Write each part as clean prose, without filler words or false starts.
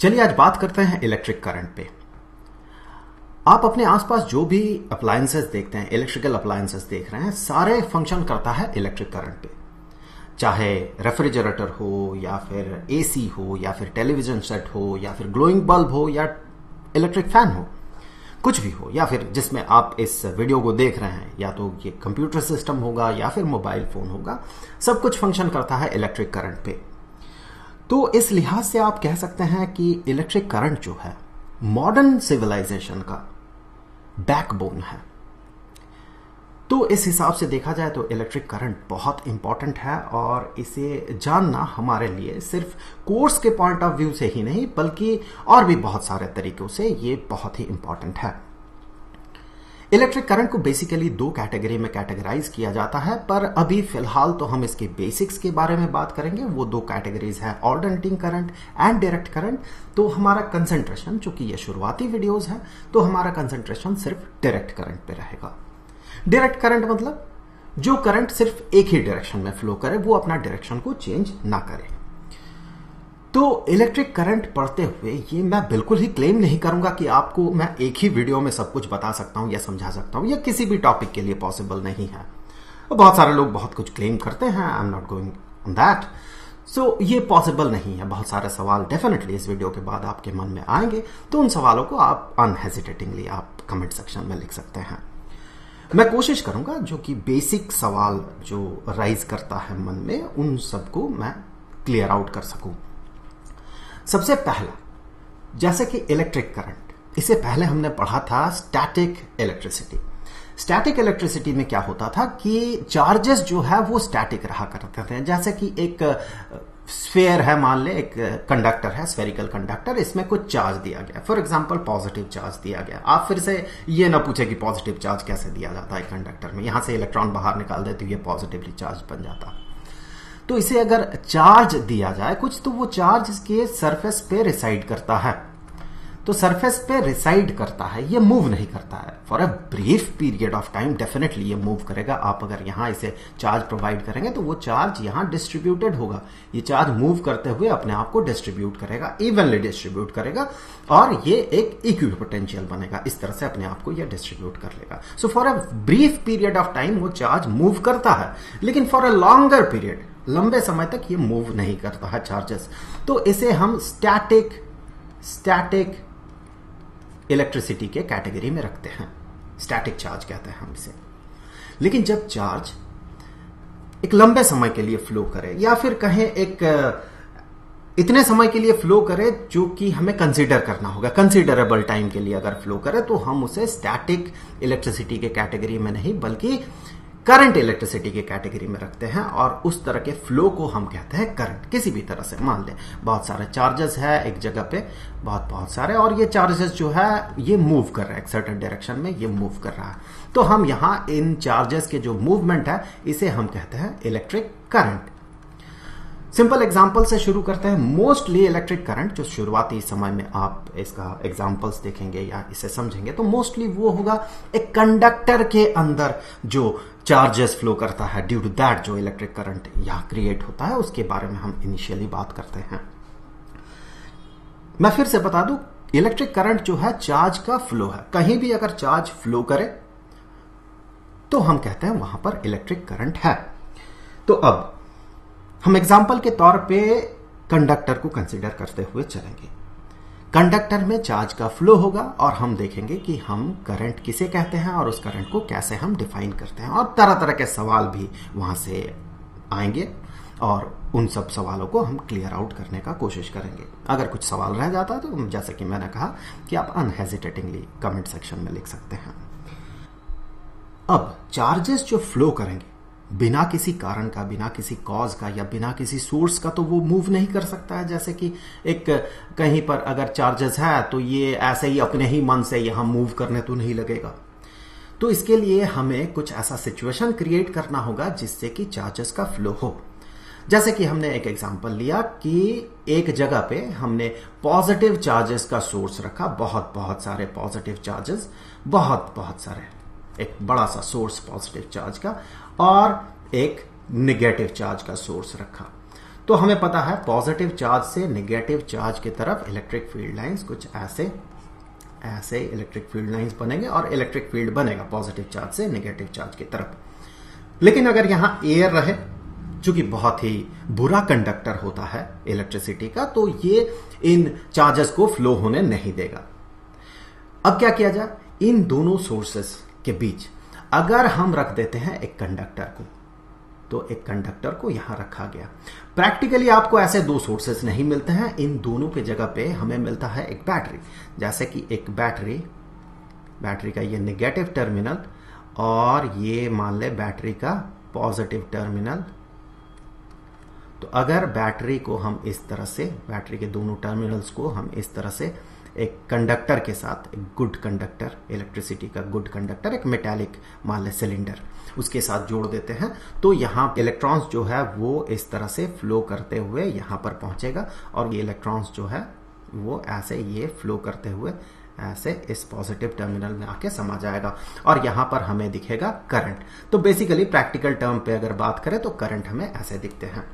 चलिए आज बात करते हैं इलेक्ट्रिक करंट पे। आप अपने आसपास जो भी अप्लायंसेस देखते हैं, इलेक्ट्रिकल अप्लायंसेस देख रहे हैं, सारे फंक्शन करता है इलेक्ट्रिक करंट पे। चाहे रेफ्रिजरेटर हो या फिर एसी हो या फिर टेलीविजन सेट हो या फिर ग्लोइंग बल्ब हो या इलेक्ट्रिक फैन हो, कुछ भी हो, या फिर जिसमें आप इस वीडियो को देख रहे हैं, या तो ये कंप्यूटर सिस्टम होगा या फिर मोबाइल फोन होगा, सब कुछ फंक्शन करता है इलेक्ट्रिक करंट पे। तो इस लिहाज से आप कह सकते हैं कि इलेक्ट्रिक करंट जो है मॉडर्न सिविलाइजेशन का बैकबोन है। तो इस हिसाब से देखा जाए तो इलेक्ट्रिक करंट बहुत इंपॉर्टेंट है और इसे जानना हमारे लिए सिर्फ कोर्स के पॉइंट ऑफ व्यू से ही नहीं बल्कि और भी बहुत सारे तरीकों से ये बहुत ही इंपॉर्टेंट है। इलेक्ट्रिक करंट को बेसिकली दो कैटेगरी में कैटेगराइज किया जाता है, पर अभी फिलहाल तो हम इसके बेसिक्स के बारे में बात करेंगे। वो दो कैटेगरीज है alternating current and direct current. तो हमारा कंसंट्रेशन, चूंकि ये शुरुआती वीडियोस है, तो हमारा कंसंट्रेशन सिर्फ डायरेक्ट करंट पे रहेगा। डायरेक्ट करंट मतलब जो करंट सिर्फ एक ही डायरेक्शन में फ्लो करे, वो अपना डायरेक्शन को चेंज ना करे। तो इलेक्ट्रिक करंट पढ़ते हुए ये मैं बिल्कुल ही क्लेम नहीं करूंगा कि आपको मैं एक ही वीडियो में सब कुछ बता सकता हूं या समझा सकता हूं, या किसी भी टॉपिक के लिए पॉसिबल नहीं है। बहुत सारे लोग बहुत कुछ क्लेम करते हैं, I am not going on that. So ये पॉसिबल नहीं है। बहुत सारे सवाल डेफिनेटली इस वीडियो के बाद आपके मन में आएंगे, तो उन सवालों को आप अनहेजिटेटिंगली आप कमेंट सेक्शन में लिख सकते हैं। मैं कोशिश करूंगा जो कि बेसिक सवाल जो राइज करता है मन में, उन सबको मैं क्लियर आउट कर सकूं। सबसे पहला, जैसे कि इलेक्ट्रिक करंट, इसे पहले हमने पढ़ा था स्टैटिक इलेक्ट्रिसिटी। स्टैटिक इलेक्ट्रिसिटी में क्या होता था कि चार्जेस जो है वो स्टैटिक रहा करते थे। जैसे कि एक स्फीयर है, मान ले एक कंडक्टर है, स्फेरिकल कंडक्टर, इसमें कुछ चार्ज दिया गया, फॉर एग्जांपल पॉजिटिव चार्ज दिया गया। आप फिर से ये ना पूछे कि पॉजिटिव चार्ज कैसे दिया जाता है कंडक्टर में, यहां से इलेक्ट्रॉन बाहर निकाल दे तो ये पॉजिटिवली चार्ज बन जाता। तो इसे अगर चार्ज दिया जाए कुछ, तो वो चार्ज इसके सरफेस पे रिसाइड करता है। तो सरफेस पे रिसाइड करता है, ये मूव नहीं करता है। For a brief period of time definitely ये मूव करेगा। आप अगर यहां इसे चार्ज प्रोवाइड करेंगे तो वो चार्ज यहां डिस्ट्रीब्यूटेड होगा। ये चार्ज मूव करते हुए अपने आप को डिस्ट्रीब्यूट करेगा, इवनली डिस्ट्रीब्यूट करेगा, और ये एक इक्विपोटेंशियल बनेगा। इस तरह से अपने आप को ये डिस्ट्रीब्यूट कर लेगा। So for a brief period of time वो चार्ज मूव करता है, लेकिन फॉर अ लॉन्गर पीरियड, लंबे समय तक ये मूव नहीं करता है चार्जेस। तो इसे हम स्टैटिक इलेक्ट्रिसिटी के कैटेगरी में रखते हैं। स्टैटिक चार्ज कहते हैं हम इसे। लेकिन जब चार्ज एक लंबे समय के लिए फ्लो करे, या फिर कहें एक इतने समय के लिए फ्लो करे जो कि हमें कंसीडर करना होगा, कंसीडरेबल टाइम के लिए अगर फ्लो करे, तो हम उसे स्टैटिक इलेक्ट्रिसिटी के कैटेगरी में नहीं बल्कि करंट इलेक्ट्रिसिटी के कैटेगरी में रखते हैं। और उस तरह के फ्लो को हम कहते हैं करंट। किसी भी तरह से मान लें बहुत सारे चार्जेस है एक जगह पे, बहुत सारे, और ये चार्जेस जो है ये मूव कर रहा है एक सर्टेन डायरेक्शन में, ये मूव कर रहा है। तो हम यहां इन चार्जेस के जो मूवमेंट है इसे हम कहते हैं इलेक्ट्रिक करंट। सिंपल एग्जांपल से शुरू करते हैं। मोस्टली इलेक्ट्रिक करंट जो शुरुआती समय में आप इसका एग्जांपल्स देखेंगे या इसे समझेंगे, तो मोस्टली वो होगा एक कंडक्टर के अंदर जो चार्जेस फ्लो करता है, ड्यू टू दैट जो इलेक्ट्रिक करंट यहां क्रिएट होता है, उसके बारे में हम इनिशियली बात करते हैं। मैं फिर से बता दूं, इलेक्ट्रिक करंट जो है चार्ज का फ्लो है। कहीं भी अगर चार्ज फ्लो करे तो हम कहते हैं वहां पर इलेक्ट्रिक करंट है। तो अब हम एग्जाम्पल के तौर पे कंडक्टर को कंसीडर करते हुए चलेंगे। कंडक्टर में चार्ज का फ्लो होगा और हम देखेंगे कि हम करंट किसे कहते हैं और उस करंट को कैसे हम डिफाइन करते हैं, और तरह तरह के सवाल भी वहां से आएंगे और उन सब सवालों को हम क्लियर आउट करने का कोशिश करेंगे। अगर कुछ सवाल रह जाता है तो जैसे कि मैंने कहा कि आप अनहेजिटेटिंगली कमेंट सेक्शन में लिख सकते हैं। अब चार्जेस जो फ्लो करेंगे बिना किसी कारण का, बिना किसी कॉज का या बिना किसी सोर्स का, तो वो मूव नहीं कर सकता है। जैसे कि एक कहीं पर अगर चार्जेस है तो ये ऐसे ही अपने ही मन से यहां मूव करने तो नहीं लगेगा। तो इसके लिए हमें कुछ ऐसा सिचुएशन क्रिएट करना होगा जिससे कि चार्जेस का फ्लो हो। जैसे कि हमने एक एग्जांपल लिया कि एक जगह पे हमने पॉजिटिव चार्जेस का सोर्स रखा, बहुत सारे पॉजिटिव चार्जेस, बहुत सारे, एक बड़ा सा सोर्स पॉजिटिव चार्ज का, और एक नेगेटिव चार्ज का सोर्स रखा। तो हमें पता है पॉजिटिव चार्ज से नेगेटिव चार्ज की तरफ इलेक्ट्रिक फील्ड लाइंस कुछ ऐसे इलेक्ट्रिक फील्ड लाइंस बनेंगे और इलेक्ट्रिक फील्ड बनेगा पॉजिटिव चार्ज से नेगेटिव चार्ज की तरफ। लेकिन अगर यहां एयर रहे, जो कि बहुत ही बुरा कंडक्टर होता है इलेक्ट्रिसिटी का, तो ये इन चार्जेस को फ्लो होने नहीं देगा। अब क्या किया जाए, इन दोनों सोर्सेस के बीच अगर हम रख देते हैं एक कंडक्टर को, तो एक कंडक्टर को यहां रखा गया। प्रैक्टिकली आपको ऐसे दो सोर्सेस नहीं मिलते हैं, इन दोनों के जगह पे हमें मिलता है एक बैटरी। जैसे कि एक बैटरी का ये नेगेटिव टर्मिनल और ये मान ले बैटरी का पॉजिटिव टर्मिनल। तो अगर बैटरी को हम इस तरह से, बैटरी के दोनों टर्मिनल्स को हम इस तरह से एक कंडक्टर के साथ, एक गुड कंडक्टर, इलेक्ट्रिसिटी का गुड कंडक्टर, एक मेटालिक मान ले सिलेंडर, उसके साथ जोड़ देते हैं, तो यहां इलेक्ट्रॉन्स जो है वो इस तरह से फ्लो करते हुए यहां पर पहुंचेगा और ये इलेक्ट्रॉन्स जो है वो ऐसे ये फ्लो करते हुए ऐसे इस पॉजिटिव टर्मिनल में आके समा जाएगा और यहां पर हमें दिखेगा करंट। तो बेसिकली प्रैक्टिकल टर्म पे अगर बात करें तो करंट हमें ऐसे दिखते हैं।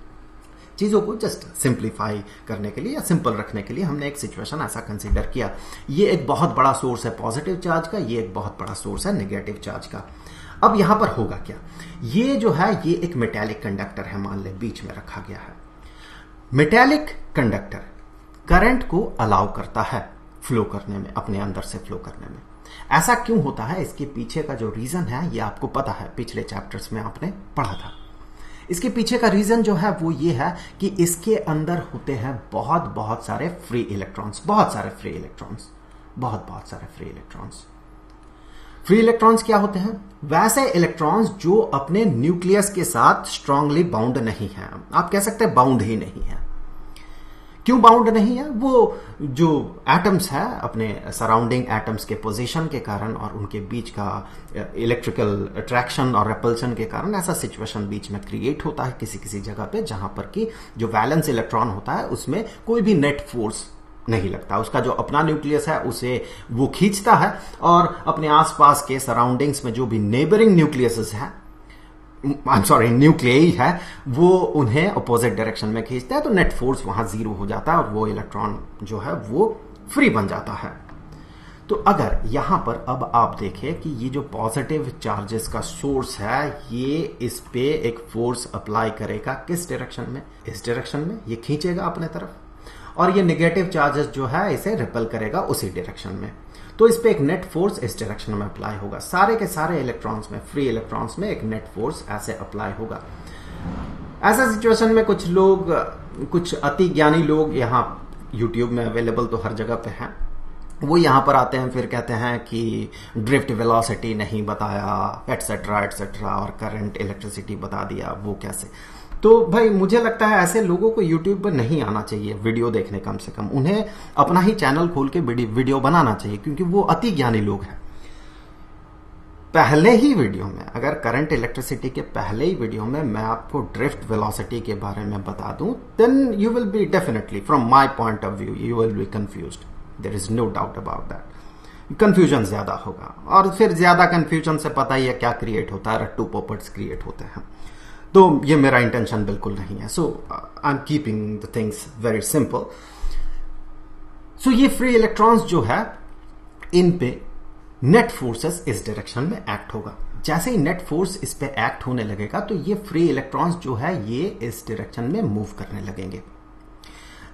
चीजों को जस्ट सिंप्लीफाई करने के लिए या सिंपल रखने के लिए हमने एक सिचुएशन ऐसा कंसीडर किया। ये एक बहुत बड़ा सोर्स है पॉजिटिव चार्ज का, ये एक बहुत बड़ा सोर्स है नेगेटिव चार्ज का। अब यहां पर होगा क्या, ये जो है ये एक मेटालिक कंडक्टर है, मान ले बीच में रखा गया है। मेटालिक कंडक्टर करंट को अलाउ करता है फ्लो करने में, अपने अंदर से फ्लो करने में। ऐसा क्यों होता है, इसके पीछे का जो रीजन है ये आपको पता है, पिछले चैप्टर्स में आपने पढ़ा था। इसके पीछे का रीजन जो है वो ये है कि इसके अंदर होते हैं बहुत सारे फ्री इलेक्ट्रॉन्स, बहुत सारे फ्री इलेक्ट्रॉन्स। फ्री इलेक्ट्रॉन्स क्या होते हैं, वैसे इलेक्ट्रॉन्स जो अपने न्यूक्लियस के साथ स्ट्रांगली बाउंड नहीं है। आप कह सकते हैं बाउंड ही नहीं है। क्यों बाउंड नहीं है, वो जो एटम्स है अपने सराउंडिंग एटम्स के पोजीशन के कारण और उनके बीच का इलेक्ट्रिकल अट्रैक्शन और रेपल्शन के कारण ऐसा सिचुएशन बीच में क्रिएट होता है किसी किसी जगह पे, जहां पर कि जो वैलेंस इलेक्ट्रॉन होता है उसमें कोई भी नेट फोर्स नहीं लगता। उसका जो अपना न्यूक्लियस है उसे वो खींचता है और अपने आसपास के सराउंडिंग्स में जो भी नेबरिंग न्यूक्लियसेस है, न्यूक्लियई है, वो उन्हें अपोजिट डायरेक्शन में खींचता है, तो नेट फोर्स वहां जीरो हो जाता है और वो इलेक्ट्रॉन जो है वो फ्री बन जाता है। तो अगर यहां पर अब आप देखें कि ये जो पॉजिटिव चार्जेस का सोर्स है ये इस पे एक फोर्स अप्लाई करेगा, किस डायरेक्शन में, इस डायरेक्शन में, ये खींचेगा अपने तरफ, और ये नेगेटिव चार्जेस जो है इसे रिपेल करेगा उसी डायरेक्शन में। तो इस पे एक नेट फोर्स इस डायरेक्शन में अप्लाई होगा। सारे के सारे इलेक्ट्रॉन्स में, फ्री इलेक्ट्रॉन्स में एक नेट फोर्स ऐसे अप्लाई होगा। ऐसा सिचुएशन में कुछ लोग, कुछ अति ज्ञानी लोग यहाँ यूट्यूब में अवेलेबल तो हर जगह पे हैं, वो यहां पर आते हैं फिर कहते हैं कि ड्रिफ्ट वेलोसिटी नहीं बताया, एटसेट्रा और करंट इलेक्ट्रिसिटी बता दिया, वो कैसे। तो भाई मुझे लगता है ऐसे लोगों को यूट्यूब पर नहीं आना चाहिए वीडियो देखने, कम से कम उन्हें अपना ही चैनल खोल के वीडियो बनाना चाहिए, क्योंकि वो अति ज्ञानी लोग हैं। पहले ही वीडियो में, अगर करंट इलेक्ट्रिसिटी के पहले ही वीडियो में मैं आपको ड्रिफ्ट वेलोसिटी के बारे में बता दूं, then you will be definitely, from my point of view, you will be confused. There is no doubt about that. Confusion ज्यादा होगा और फिर ज्यादा कंफ्यूजन से पता ही है क्या क्रिएट होता है, रट्टू पोपट्स क्रिएट होते हैं। तो ये मेरा इंटेंशन बिल्कुल नहीं है। So I am keeping the things very simple. So ये फ्री इलेक्ट्रॉन्स जो है इन पे नेट फोर्सेस इस डायरेक्शन में एक्ट होगा। जैसे ही नेट फोर्स इस पे एक्ट होने लगेगा तो ये फ्री इलेक्ट्रॉन्स जो है ये इस डायरेक्शन में मूव करने लगेंगे।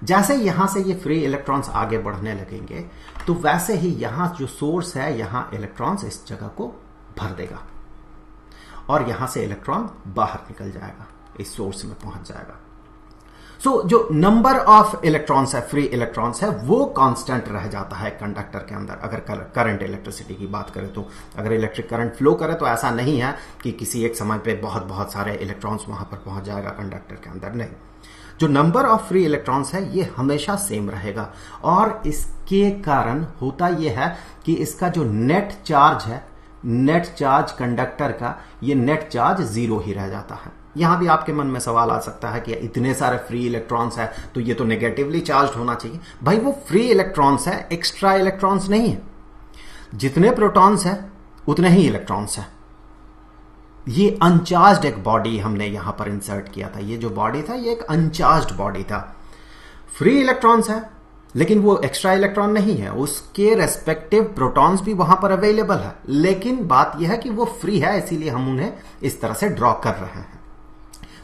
जैसे यहां से ये फ्री इलेक्ट्रॉन्स आगे बढ़ने लगेंगे तो वैसे ही यहां जो सोर्स है यहां इलेक्ट्रॉन्स इस जगह को भर देगा और यहां से इलेक्ट्रॉन बाहर निकल जाएगा, इस सोर्स में पहुंच जाएगा। सो जो नंबर ऑफ इलेक्ट्रॉन्स है, फ्री इलेक्ट्रॉन्स है, वो कांस्टेंट रह जाता है कंडक्टर के अंदर। अगर करंट इलेक्ट्रिसिटी की बात करें तो अगर इलेक्ट्रिक करंट फ्लो करे तो ऐसा नहीं है कि किसी एक समय पे बहुत सारे इलेक्ट्रॉन्स वहां पर पहुंच जाएगा कंडक्टर के अंदर, नहीं। जो नंबर ऑफ फ्री इलेक्ट्रॉन्स है ये हमेशा सेम रहेगा और इसके कारण होता यह है कि इसका जो नेट चार्ज है, नेट चार्ज कंडक्टर का, ये नेट चार्ज जीरो ही रह जाता है। यहां भी आपके मन में सवाल आ सकता है कि इतने सारे फ्री इलेक्ट्रॉन्स है तो ये तो नेगेटिवली चार्ज होना चाहिए। भाई वो फ्री इलेक्ट्रॉन्स है, एक्स्ट्रा इलेक्ट्रॉन्स नहीं है। जितने प्रोटॉन्स है उतने ही इलेक्ट्रॉन्स है। ये अनचार्ज्ड एक बॉडी हमने यहां पर इंसर्ट किया था। ये जो बॉडी था ये एक अनचार्ज्ड बॉडी था। फ्री इलेक्ट्रॉन्स है लेकिन वो एक्स्ट्रा इलेक्ट्रॉन नहीं है, उसके रेस्पेक्टिव प्रोटॉन्स भी वहां पर अवेलेबल है, लेकिन बात यह है कि वो फ्री है, इसीलिए हम उन्हें इस तरह से ड्रॉ कर रहे हैं।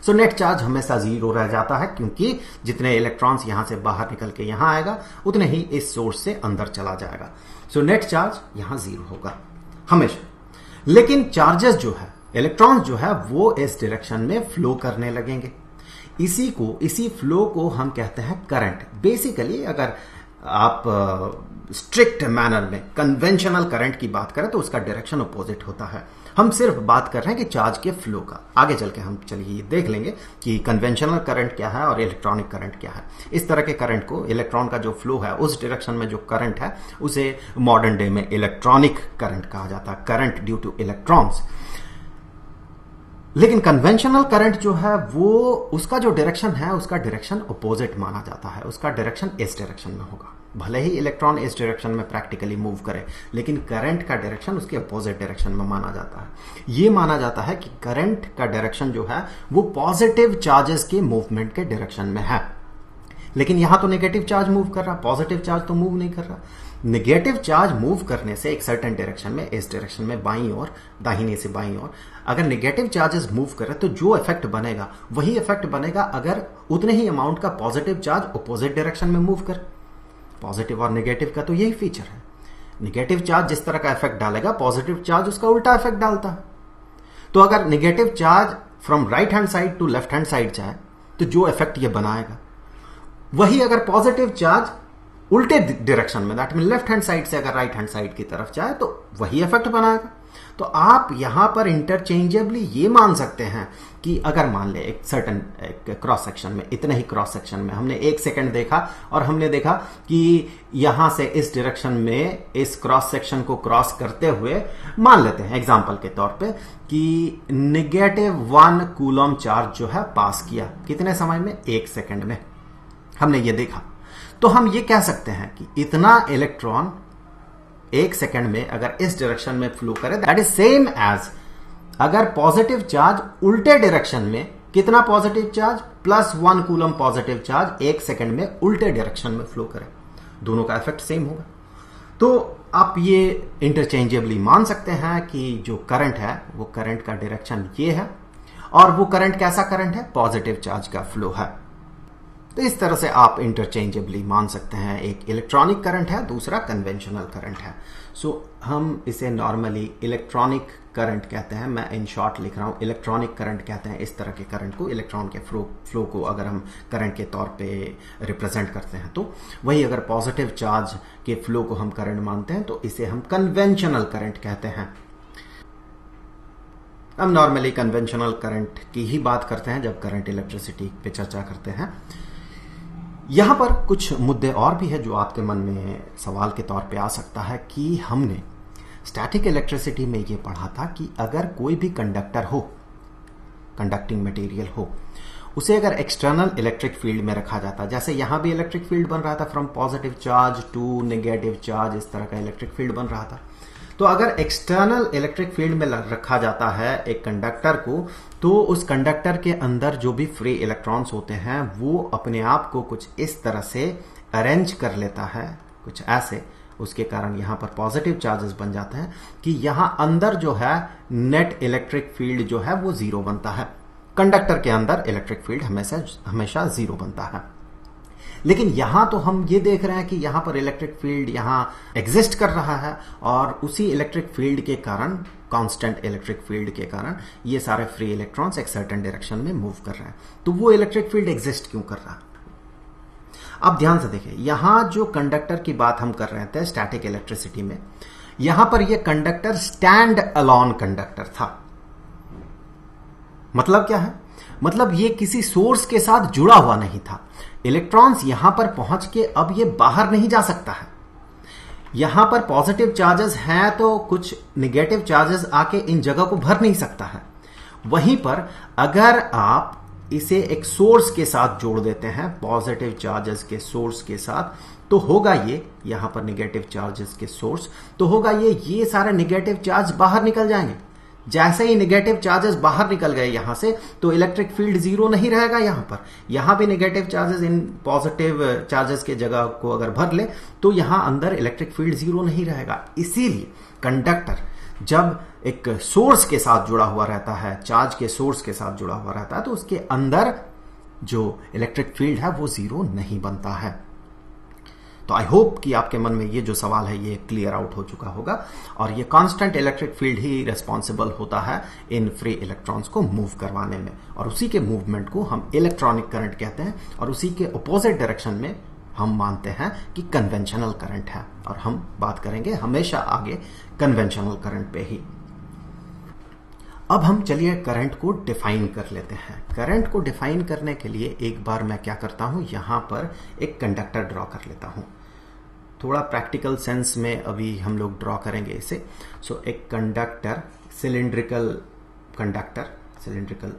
सो नेट चार्ज हमेशा 0 रह जाता है, क्योंकि जितने इलेक्ट्रॉन्स यहां से बाहर निकल के यहां आएगा उतने ही इस सोर्स से अंदर चला जाएगा। सो नेट चार्ज यहां 0 होगा हमेशा। लेकिन चार्जेस जो है, इलेक्ट्रॉन्स जो है, वो इस डायरेक्शन में फ्लो करने लगेंगे। इसी फ्लो को हम कहते हैं करंट। बेसिकली अगर आप स्ट्रिक्ट मैनर में कन्वेंशनल करंट की बात करें तो उसका डायरेक्शन अपोजिट होता है। हम सिर्फ बात कर रहे हैं कि चार्ज के फ्लो का। आगे चल के हम चलिए देख लेंगे कि कन्वेंशनल करंट क्या है और इलेक्ट्रॉनिक करंट क्या है। इस तरह के करंट को, इलेक्ट्रॉन का जो फ्लो है उस डायरेक्शन में जो करंट है उसे मॉडर्न डे में इलेक्ट्रॉनिक करंट कहा जाता है, करंट ड्यू टू इलेक्ट्रॉन्स। लेकिन कन्वेंशनल करंट जो है वो, उसका जो डायरेक्शन है उसका डायरेक्शन अपोजिट माना जाता है। उसका डायरेक्शन इस डायरेक्शन में होगा। भले ही इलेक्ट्रॉन इस डायरेक्शन में प्रैक्टिकली मूव करे, लेकिन करंट का डायरेक्शन उसके अपोजिट डायरेक्शन में माना जाता है। ये माना जाता है कि करंट का डायरेक्शन जो है वो पॉजिटिव चार्जेस के मूवमेंट के डायरेक्शन में है। लेकिन यहां तो नेगेटिव चार्ज मूव कर रहा, पॉजिटिव चार्ज तो मूव नहीं कर रहा। नेगेटिव चार्ज मूव करने से एक सर्टेन डायरेक्शन में, इस डायरेक्शन में बाईं ओर, दाहिने से बाईं ओर, अगर नेगेटिव चार्जेस मूव करे तो जो इफेक्ट बनेगा वही इफेक्ट बनेगा अगर उतने ही अमाउंट का पॉजिटिव चार्ज अपोजिट डायरेक्शन में मूव करे। पॉजिटिव और नेगेटिव का तो यही फीचर है। नेगेटिव चार्ज जिस तरह का इफेक्ट डालेगा, पॉजिटिव चार्ज उसका उल्टा इफेक्ट डालता है। तो अगर negative charge from right hand side to left hand side जाए तो जो इफेक्ट ये बनाएगा, वही अगर पॉजिटिव चार्ज उल्टे डायरेक्शन में, that mean left hand side से अगर राइट हैंड साइड की तरफ जाए तो वही इफेक्ट बनाएगा। तो आप यहां पर इंटरचेंजेबली ये मान सकते हैं कि अगर मान ले एक सर्टन क्रॉस सेक्शन में, इतने ही क्रॉस सेक्शन में हमने 1 सेकंड देखा और हमने देखा कि यहां से इस डायरेक्शन में इस क्रॉस सेक्शन को क्रॉस करते हुए, मान लेते हैं एग्जांपल के तौर पे कि -1 कूलम चार्ज जो है पास किया। कितने समय में? 1 सेकंड में हमने ये देखा। तो हम ये कह सकते हैं कि इतना इलेक्ट्रॉन 1 सेकंड में अगर इस डायरेक्शन में फ्लो करे, दैट इज सेम एज अगर पॉजिटिव चार्ज उल्टे डायरेक्शन में, कितना positive charge? +1 coulomb positive charge 1 second में उल्टे डायरेक्शन में फ्लो करे। दोनों का इफेक्ट सेम होगा। तो आप ये इंटरचेंजेबली मान सकते हैं कि जो करंट है वो करंट का डायरेक्शन ये है, और वो करंट कैसा करंट है? पॉजिटिव चार्ज का फ्लो है। तो इस तरह से आप इंटरचेंजेबली मान सकते हैं, एक इलेक्ट्रॉनिक करंट है, दूसरा कन्वेंशनल करंट है। सो हम इसे नॉर्मली इलेक्ट्रॉनिक करंट कहते हैं। मैं इन शॉर्ट लिख रहा हूं, इलेक्ट्रॉनिक करंट कहते हैं इस तरह के करंट को। इलेक्ट्रॉन के फ्लो को अगर हम करंट के तौर पे रिप्रेजेंट करते हैं तो वही, अगर पॉजिटिव चार्ज के फ्लो को हम करंट मानते हैं तो इसे हम कन्वेंशनल करंट कहते हैं। हम नॉर्मली कन्वेंशनल करंट की ही बात करते हैं जब करंट इलेक्ट्रिसिटी पे चर्चा करते हैं। यहां पर कुछ मुद्दे और भी है जो आपके मन में सवाल के तौर पे आ सकता है कि हमने स्टैटिक इलेक्ट्रिसिटी में ये पढ़ा था कि अगर कोई भी कंडक्टर हो, कंडक्टिंग मटेरियल हो, उसे अगर एक्सटर्नल इलेक्ट्रिक फील्ड में रखा जाता, जैसे यहां भी इलेक्ट्रिक फील्ड बन रहा था from positive charge to negative charge, इस तरह का इलेक्ट्रिक फील्ड बन रहा था। तो अगर एक्सटर्नल इलेक्ट्रिक फील्ड में रखा जाता है एक कंडक्टर को, तो उस कंडक्टर के अंदर जो भी फ्री इलेक्ट्रॉन्स होते हैं वो अपने आप को कुछ इस तरह से अरेंज कर लेता है, कुछ ऐसे। उसके कारण यहां पर पॉजिटिव चार्जेस बन जाते हैं कि यहां अंदर जो है नेट इलेक्ट्रिक फील्ड जो है वो 0 बनता है। कंडक्टर के अंदर इलेक्ट्रिक फील्ड हमेशा 0 बनता है। लेकिन यहां तो हम ये देख रहे हैं कि यहां पर इलेक्ट्रिक फील्ड यहां एग्जिस्ट कर रहा है, और उसी इलेक्ट्रिक फील्ड के कारण, कांस्टेंट इलेक्ट्रिक फील्ड के कारण, ये सारे फ्री इलेक्ट्रॉन्स एक सर्टेन डायरेक्शन में मूव कर रहे हैं। तो वो इलेक्ट्रिक फील्ड एग्जिस्ट क्यों कर रहा है? अब ध्यान से देखिए, यहां जो कंडक्टर की बात हम कर रहे थे स्टैटिक इलेक्ट्रिसिटी में, यहां पर यह कंडक्टर स्टैंड अलोन कंडक्टर था। मतलब क्या है? मतलब ये किसी सोर्स के साथ जुड़ा हुआ नहीं था। इलेक्ट्रॉन्स यहां पर पहुंच के अब ये बाहर नहीं जा सकता है। यहां पर पॉजिटिव चार्जेस हैं तो कुछ नेगेटिव चार्जेस आके इन जगह को भर नहीं सकता है। वहीं पर अगर आप इसे एक सोर्स के साथ जोड़ देते हैं, पॉजिटिव चार्जेस के सोर्स के साथ, तो होगा ये, यहां पर नेगेटिव चार्जेस के सोर्स, तो होगा ये सारे नेगेटिव चार्ज बाहर निकल जाएंगे। जैसे ही नेगेटिव चार्जेस बाहर निकल गए यहां से, तो इलेक्ट्रिक फील्ड जीरो नहीं रहेगा यहां पर। यहां भी negative charges in positive charges के जगह को अगर भर ले तो यहां अंदर इलेक्ट्रिक फील्ड जीरो नहीं रहेगा। इसीलिए कंडक्टर जब एक सोर्स के साथ जुड़ा हुआ रहता है, चार्ज के सोर्स के साथ जुड़ा हुआ रहता है, तो उसके अंदर जो इलेक्ट्रिक फील्ड है वो जीरो नहीं बनता है। तो आई होप कि आपके मन में ये जो सवाल है ये क्लियर आउट हो चुका होगा। और ये कांस्टेंट इलेक्ट्रिक फील्ड ही रिस्पॉन्सिबल होता है इन फ्री इलेक्ट्रॉन्स को मूव करवाने में, और उसी के मूवमेंट को हम इलेक्ट्रॉनिक करंट कहते हैं। और उसी के अपोजिट डायरेक्शन में हम मानते हैं कि कन्वेंशनल करंट है, और हम बात करेंगे हमेशा आगे कन्वेंशनल करंट पे ही। अब हम चलिए करंट को डिफाइन कर लेते हैं। करंट को डिफाइन करने के लिए एक बार मैं क्या करता हूं, यहां पर एक कंडक्टर ड्रॉ कर लेता हूं। थोड़ा प्रैक्टिकल सेंस में अभी हम लोग ड्रॉ करेंगे इसे। सो एक conductor, cylindrical conductor, cylindrical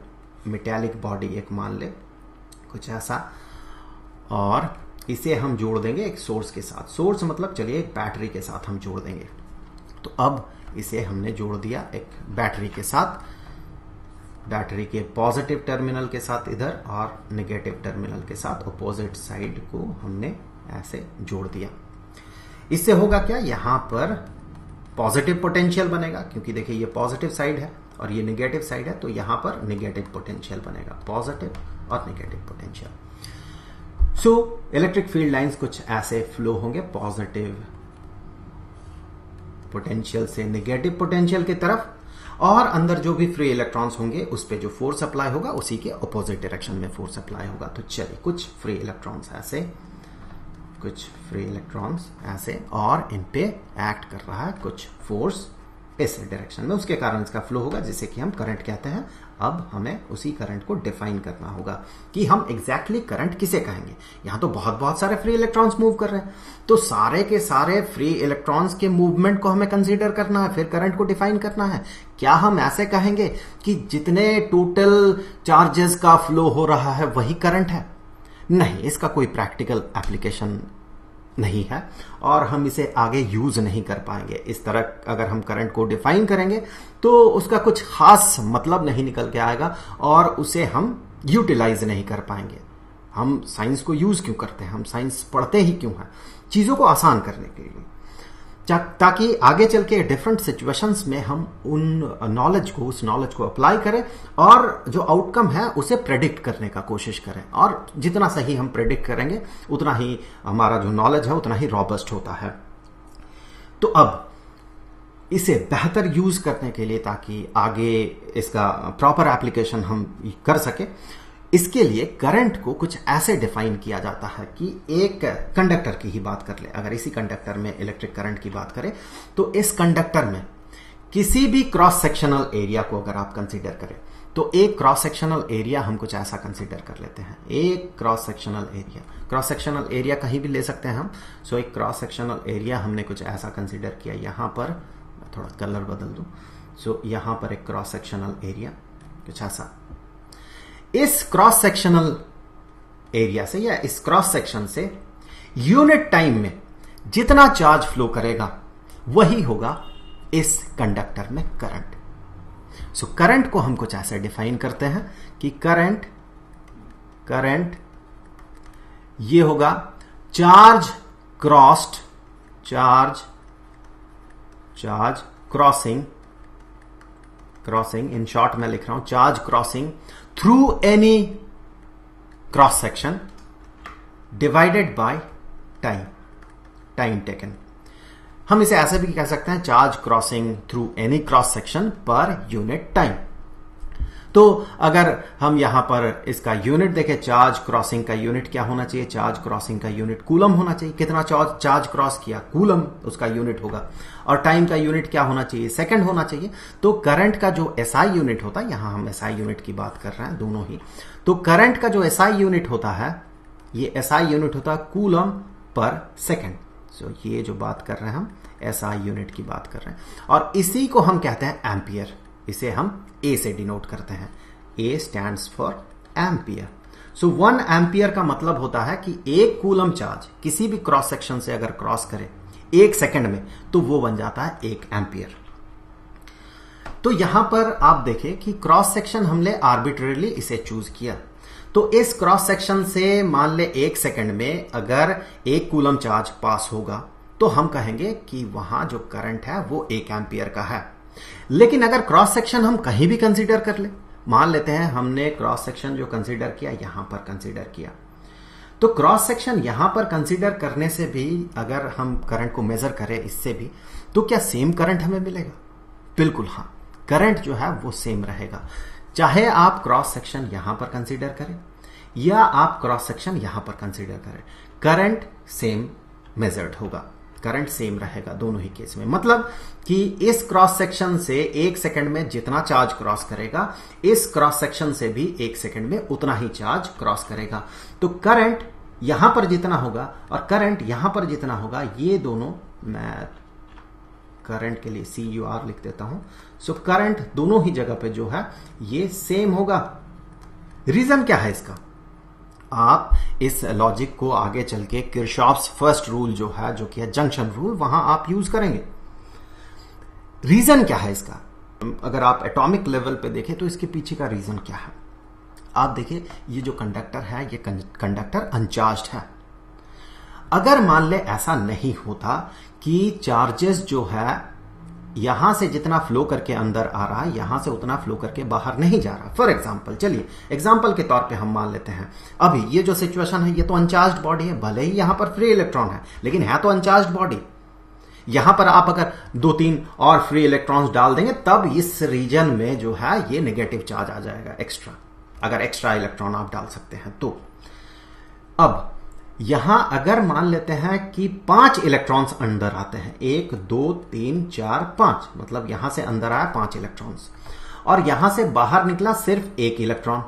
metallic body एक मान ले, कुछ ऐसा, और इसे हम जोड़ देंगे एक सोर्स के साथ। सोर्स मतलब चलिए एक बैटरी के साथ हम जोड़ देंगे। तो अब इसे हमने जोड़ दिया एक बैटरी के साथ, बैटरी के पॉजिटिव टर्मिनल के साथ इधर और नेगेटिव टर्मिनल के साथ अपोजिट साइड को हमने ऐसे जोड़ दिया। इससे होगा क्या, यहां पर पॉजिटिव पोटेंशियल बनेगा, क्योंकि देखिए ये पॉजिटिव साइड है और ये नेगेटिव साइड है, तो यहां पर नेगेटिव पोटेंशियल बनेगा, पॉजिटिव और negative potential. So electric field lines कुछ ऐसे फ्लो होंगे, पॉजिटिव पोटेंशियल से नेगेटिव पोटेंशियल की तरफ, और अंदर जो भी फ्री इलेक्ट्रॉन्स होंगे उस पे जो फोर्स अप्लाई होगा उसी के अपोजिट डायरेक्शन में फोर्स अप्लाई होगा। तो चलिए कुछ फ्री इलेक्ट्रॉन्स ऐसे, कुछ फ्री इलेक्ट्रॉन्स ऐसे, और इन पे एक्ट कर रहा है कुछ फोर्स इस डायरेक्शन में, उसके कारण इसका फ्लो होगा, जिसे कि हम करंट कहते हैं। अब हमें उसी करंट को डिफाइन करना होगा कि हम एग्जैक्टली करंट किसे कहेंगे। यहां तो बहुत सारे फ्री इलेक्ट्रॉन्स मूव कर रहे हैं, तो सारे के सारे फ्री इलेक्ट्रॉन्स के मूवमेंट को हमें कंसीडर करना है, फिर करंट को डिफाइन करना है। क्या हम ऐसे कहेंगे कि जितने टोटल चार्जेस का फ्लो हो रहा है वही करंट है? नहीं, इसका कोई प्रैक्टिकल एप्लीकेशन नहीं है और हम इसे आगे यूज नहीं कर पाएंगे। इस तरह अगर हम करंट को डिफाइन करेंगे तो उसका कुछ खास मतलब नहीं निकल के आएगा और उसे हम यूटिलाइज नहीं कर पाएंगे। हम साइंस को यूज क्यों करते हैं, हम साइंस पढ़ते ही क्यों हैं? चीजों को आसान करने के लिए, ताकि आगे चल के डिफरेंट सिचुएशंस में हम उस नॉलेज को अप्लाई करें और जो आउटकम है उसे प्रेडिक्ट करने का कोशिश करें। और जितना सही हम प्रेडिक्ट करेंगे उतना ही हमारा जो नॉलेज है उतना ही रॉबस्ट होता है। तो अब इसे बेहतर यूज करने के लिए, ताकि आगे इसका प्रॉपर एप्लीकेशन हम कर सके, इसके लिए करंट को कुछ ऐसे डिफाइन किया जाता है कि एक कंडक्टर की ही बात कर ले, अगर इसी कंडक्टर में इलेक्ट्रिक करंट की बात करें तो इस कंडक्टर में किसी भी क्रॉस सेक्शनल एरिया को अगर आप कंसीडर करें तो एक क्रॉस सेक्शनल एरिया हम कुछ ऐसा कंसीडर कर लेते हैं। एक क्रॉस सेक्शनल एरिया कहीं भी ले सकते हैं हम। सो एक क्रॉस सेक्शनल एरिया हमने कुछ ऐसा कंसीडर किया। यहां पर थोड़ा कलर बदल दूं। सो यहां पर एक क्रॉस सेक्शनल एरिया कुछ ऐसा, इस क्रॉस सेक्शनल एरिया से या इस क्रॉस सेक्शन से यूनिट टाइम में जितना चार्ज फ्लो करेगा वही होगा इस कंडक्टर में करंट। सो करंट को हम कुछ ऐसे डिफाइन करते हैं कि करंट ये होगा चार्ज क्रॉसिंग, इन शॉर्ट मैं लिख रहा हूं charge crossing through any cross section divided by time taken. हम इसे ऐसे भी कह सकते हैं charge crossing through any cross section per unit time. तो अगर हम यहां पर इसका यूनिट देखें, चार्ज क्रॉसिंग का यूनिट क्या होना चाहिए? चार्ज क्रॉसिंग का यूनिट कूलम होना चाहिए। कितना चार्ज क्रॉस किया, कूलम उसका यूनिट होगा। और टाइम का यूनिट क्या होना चाहिए? सेकंड होना चाहिए। तो करंट का जो एसआई यूनिट होता है, यहां हम एसआई यूनिट की बात कर रहे हैं दोनों ही, तो करंट का जो एसआई यूनिट होता है, ये एसआई यूनिट होता है कूलम पर सेकेंड। सो ये जो बात कर रहे हैं हम एसआई यूनिट की बात कर रहे हैं और इसी को हम कहते हैं एम्पियर। इसे हम ए से डिनोट करते हैं। ए stands for ampere. So 1 ampere का मतलब होता है कि एक कूलम चार्ज किसी भी क्रॉस सेक्शन से अगर क्रॉस करे 1 सेकंड में तो वो बन जाता है 1 एम्पियर। तो यहां पर आप देखें कि क्रॉस सेक्शन हमने आर्बिट्रेरली इसे चूज किया। तो इस क्रॉस सेक्शन से मान ले 1 सेकंड में अगर 1 कूलम चार्ज पास होगा तो हम कहेंगे कि वहां जो करंट है वो 1 एम्पियर का है। लेकिन अगर क्रॉस सेक्शन हम कहीं भी कंसीडर कर ले, मान लेते हैं हमने क्रॉस सेक्शन जो कंसीडर किया यहां पर कंसीडर किया, तो क्रॉस सेक्शन यहां पर कंसीडर करने से भी अगर हम करंट को मेजर करें इससे भी, तो क्या सेम करंट हमें मिलेगा? बिल्कुल हाँ, करंट जो है वो सेम रहेगा, चाहे आप क्रॉस सेक्शन यहां पर कंसीडर करें या आप क्रॉस सेक्शन यहां पर कंसीडर करें, करंट सेम मेजर्ड होगा, करंट सेम रहेगा दोनों ही केस में। मतलब कि इस क्रॉस सेक्शन से 1 सेकंड में जितना चार्ज क्रॉस करेगा, इस क्रॉस सेक्शन से भी 1 सेकंड में उतना ही चार्ज क्रॉस करेगा। तो करंट यहां पर जितना होगा और करंट यहां पर जितना होगा, ये दोनों, मैं करंट के लिए CUR लिख देता हूं। सो करंट दोनों ही जगह पे जो है ये सेम होगा। रीजन क्या है इसका? आप इस लॉजिक को आगे चल के किरशॉफ्स फर्स्ट रूल जो है, जो कि है जंक्शन रूल, वहां आप यूज करेंगे। रीजन क्या है इसका? अगर आप एटॉमिक लेवल पे देखें तो इसके पीछे का रीजन क्या है? आप देखिए, ये जो कंडक्टर है ये कंडक्टर अनचार्ज्ड है। अगर मान ले ऐसा नहीं होता कि चार्जेस जो है यहां से जितना फ्लो करके अंदर आ रहा है यहां से उतना फ्लो करके बाहर नहीं जा रहा। फॉर एग्जांपल, चलिए एग्जांपल के तौर पे हम मान लेते हैं, अभी ये जो सिचुएशन है ये तो अनचार्ज्ड बॉडी है, भले ही यहां पर फ्री इलेक्ट्रॉन है लेकिन है तो अनचार्ज्ड बॉडी। यहां पर आप अगर 2-3 और फ्री इलेक्ट्रॉन्स डाल देंगे तब इस रीजन में जो है ये नेगेटिव चार्ज आ जाएगा एक्स्ट्रा, अगर एक्स्ट्रा इलेक्ट्रॉन आप डाल सकते हैं तो। अब यहां अगर मान लेते हैं कि 5 इलेक्ट्रॉन्स अंदर आते हैं, 1 2 3 4 5, मतलब यहां से अंदर आया 5 इलेक्ट्रॉन्स और यहां से बाहर निकला सिर्फ 1 इलेक्ट्रॉन,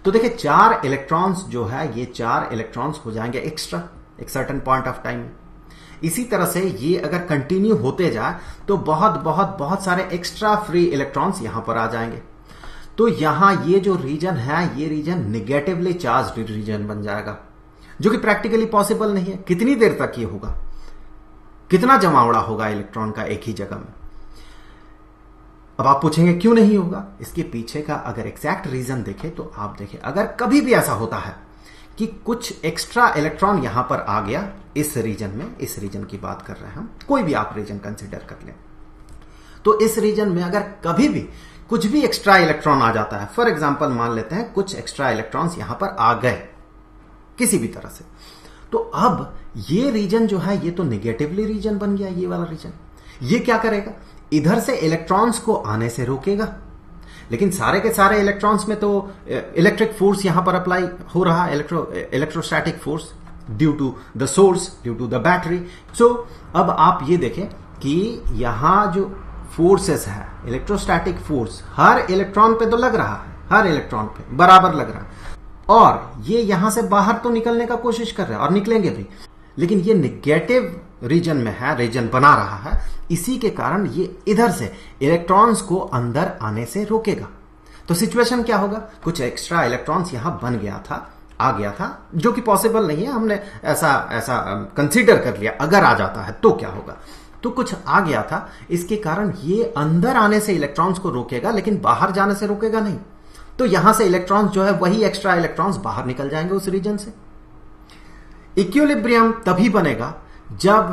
तो देखिए 4 इलेक्ट्रॉन्स जो है ये 4 इलेक्ट्रॉन्स हो जाएंगे एक्स्ट्रा एक सर्टेन पॉइंट ऑफ टाइम में। इसी तरह से ये अगर कंटिन्यू होते जाए तो बहुत सारे एक्स्ट्रा फ्री इलेक्ट्रॉन्स यहां पर आ जाएंगे। तो यहां ये जो रीजन है ये रीजन निगेटिवली चार्ज्ड रीजन बन जाएगा, जो कि प्रैक्टिकली पॉसिबल नहीं है। कितनी देर तक ये होगा? कितना जमावड़ा होगा इलेक्ट्रॉन का एक ही जगह में? अब आप पूछेंगे क्यों नहीं होगा? इसके पीछे का अगर एग्जैक्ट रीजन देखें तो आप देखें, अगर कभी भी ऐसा होता है कि कुछ एक्स्ट्रा इलेक्ट्रॉन यहां पर आ गया इस रीजन में, इस रीजन की बात कर रहे हैं हम, कोई भी आप रीजन कंसिडर कर लें, तो इस रीजन में अगर कभी भी कुछ भी एक्स्ट्रा इलेक्ट्रॉन आ जाता है, फॉर एग्जाम्पल मान लेते हैं कुछ एक्स्ट्रा इलेक्ट्रॉन्स यहां पर आ गए किसी भी तरह से, तो अब ये रीजन जो है ये तो निगेटिवली रीजन बन गया, ये वाला रीजन। ये क्या करेगा? इधर से इलेक्ट्रॉन्स को आने से रोकेगा, लेकिन सारे के सारे इलेक्ट्रॉन्स में तो इलेक्ट्रिक फोर्स यहां पर अप्लाई हो रहा है, electrostatic force due to the source, due to the battery. So अब आप ये देखें कि यहां जो फोर्सेस है, इलेक्ट्रोस्टैटिक फोर्स हर इलेक्ट्रॉन पे तो लग रहा है, हर इलेक्ट्रॉन पे बराबर लग रहा है, और ये यहां से बाहर तो निकलने का कोशिश कर रहे हैं और निकलेंगे भी, लेकिन ये निगेटिव रीजन में है, रीजन बना रहा है, इसी के कारण ये इधर से इलेक्ट्रॉन्स को अंदर आने से रोकेगा। तो सिचुएशन क्या होगा? कुछ एक्स्ट्रा इलेक्ट्रॉन्स यहां बन गया था, आ गया था, जो कि पॉसिबल नहीं है, हमने ऐसा कंसीडर कर लिया। अगर आ जाता है तो क्या होगा? तो कुछ आ गया था, इसके कारण ये अंदर आने से इलेक्ट्रॉन्स को रोकेगा लेकिन बाहर जाने से रोकेगा नहीं। तो यहां से इलेक्ट्रॉन्स जो है वही एक्स्ट्रा इलेक्ट्रॉन्स बाहर निकल जाएंगे उस रीजन से। इक्विलिब्रियम तभी बनेगा जब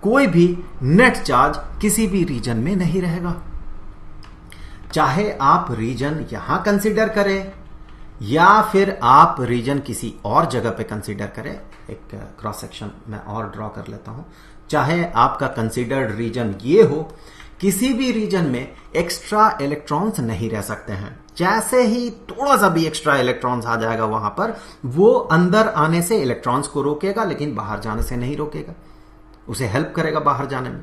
कोई भी नेट चार्ज किसी भी रीजन में नहीं रहेगा, चाहे आप रीजन यहां कंसीडर करें या फिर आप रीजन किसी और जगह पे कंसीडर करें। एक क्रॉस सेक्शन मैं और ड्रॉ कर लेता हूं। चाहे आपका कंसीडर्ड रीजन ये हो, किसी भी रीजन में एक्स्ट्रा इलेक्ट्रॉन्स नहीं रह सकते हैं। जैसे ही थोड़ा सा भी एक्स्ट्रा इलेक्ट्रॉन्स आ जाएगा वहां पर, वो अंदर आने से इलेक्ट्रॉन्स को रोकेगा लेकिन बाहर जाने से नहीं रोकेगा, उसे हेल्प करेगा बाहर जाने में।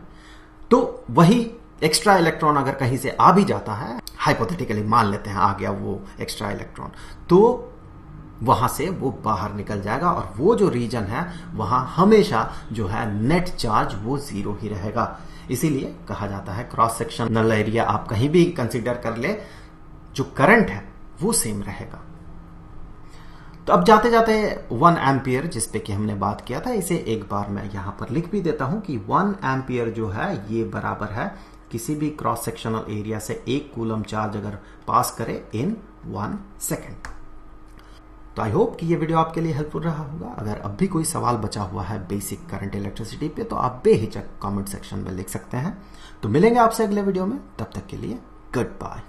तो वही एक्स्ट्रा इलेक्ट्रॉन अगर कहीं से आ भी जाता है, हाइपोथेटिकली मान लेते हैं आ गया वो एक्स्ट्रा इलेक्ट्रॉन, तो वहां से वो बाहर निकल जाएगा और वो जो रीजन है वहां हमेशा जो है नेट चार्ज वो 0 ही रहेगा। इसीलिए कहा जाता है क्रॉस सेक्शनल एरिया आप कहीं भी कंसीडर कर ले, जो करंट है वो सेम रहेगा। तो अब जाते जाते 1 एम्पियर जिस पे कि हमने बात किया था, इसे एक बार मैं यहां पर लिख भी देता हूं कि 1 एम्पियर जो है ये बराबर है किसी भी क्रॉस सेक्शनल एरिया से 1 कूलम चार्ज अगर पास करे इन 1 सेकेंड। तो आई होप कि ये वीडियो आपके लिए हेल्पफुल रहा होगा। अगर अब भी कोई सवाल बचा हुआ है बेसिक करंट इलेक्ट्रिसिटी पे तो आप बेहिचक कमेंट सेक्शन में लिख सकते हैं। तो मिलेंगे आपसे अगले वीडियो में, तब तक के लिए गुड बाय।